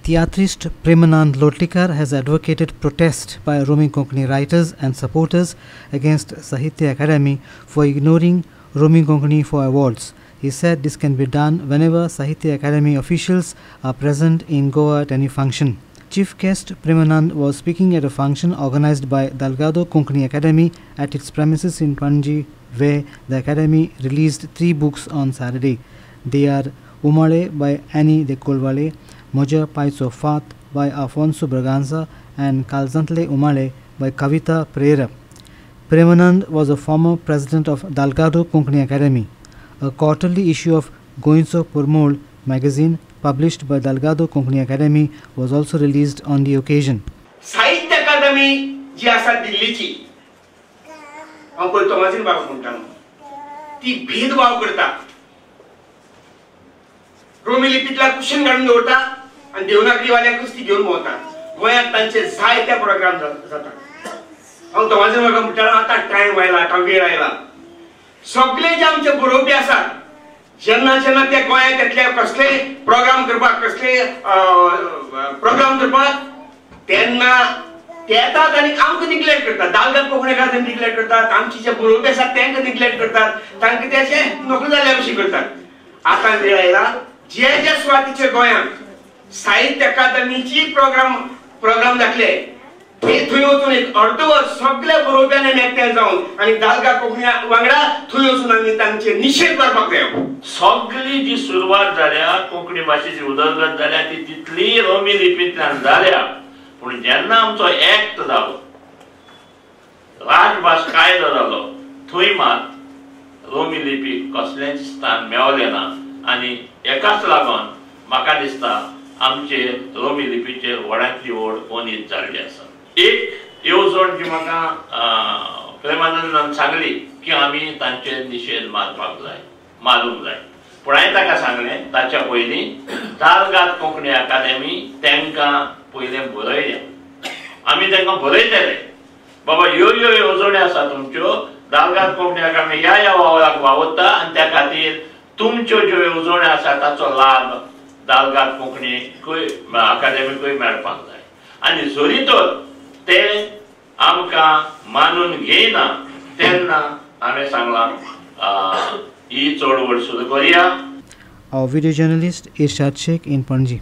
Theatrist Premanand Lotkar has advocated protest by roaming Konkani writers and supporters against Sahitya Akademi for ignoring roaming Konkani for awards. He said this can be done whenever Sahitya Akademi officials are present in Goa at any function. Chief guest Premanand was speaking at a function organized by Dalgado Konkani Academy at its premises in Panji, where the Academy released 3 books on Saturday. They are Umale by Annie de Colvale, Moja Paiso Fat by Afonso Braganza, and Kalzantle Umale by Kavita Pereira. Premanand was a former president of Dalgado Konkani Academy. A quarterly issue of Goinso Purmol magazine published by Dalgado Konkani Academy was also released on the occasion. Sahitya Akademi जी आसा दिल्लीची हांव पळय तोमाजीन बाबा म्हणटालो ती भेदभाव करता Romney लिपीतला cushion काढून दवरता आणि देवनागरी वाल्याकूच ती घेऊन भोंवता गोंयांत तांचे जायते प्रोग्राम जाता हांव तोमाजीन बाबा म्हणटालो आतां टायम आयला आतां वेळ आयला सगळे जे आमचे बरोवपी आसात जेन्ना जेन्ना ते गोंयांत येतले कसले प्रोग्राम करपाक तेन्ना ते येतात आनी आमकां निग्लेक्ट करतात दालगत कोंकणी अकादमी निग्लेक्ट करतात आमचे जे बरोवपी आसात तांकां निग्लेक्ट करतात तांकां ते अशें नोकरी जाल्या भशेन करतात आतां वेळ आयला जे जे सुवातीचे गोंयांत साहित्य अकादमीची प्रोग्राम जातले ते थंय वचून एक अर्द वर सगळ्या बरोवप्यांनी एकठांय जावन आनी दालगा कोंकणी वांगडा थंय वचून आमी तांचे निशेध करपाक जाय सगळी जी सुरवात जाल्या कोंकणी भाशेची उदरगत जाल्या ती तितली रोमी लिपींतल्यान जाल्या पूण जेन्ना आमचो एक्ट जालो राजभास कायदो जालो थंय मात रोमी लिपीक कसलेंच स्थान मेळलें ना आनी एकाच लागून म्हाका दिसता आमचे रोमी लिपीचेर व्हडांतली व्हड ओनीत जाल्ली आसा एक येवजण जी म्हाका प्रेमानंदान सांगली की आमी तांचे निशेध मारपाक जाय मारूंक जाय पूण हांवें ताका सांगलें ताच्या पयलीं दालगाद कोंकणी अकादेमी तांकां पयलें बरयल्या आमी तांकां बरयतले बाबा ह्यो ह्यो येवजणी आसा तुमच्यो दालगाद कोंकणी अकादेमी ह्या वावराक वावरता आनी त्या खातीर तुमच्यो ज्यो येवजणी आसा ताचो लाभ दालगाद कोंकणी अकादेमीकूय मेळपाक जाय आनी जरी तर ते आमकां मानून घेयना तेन्ना हांवें सांगलां ही चळवळ सुरू करुया. Our video journalist Irshad Sheikh in Panji.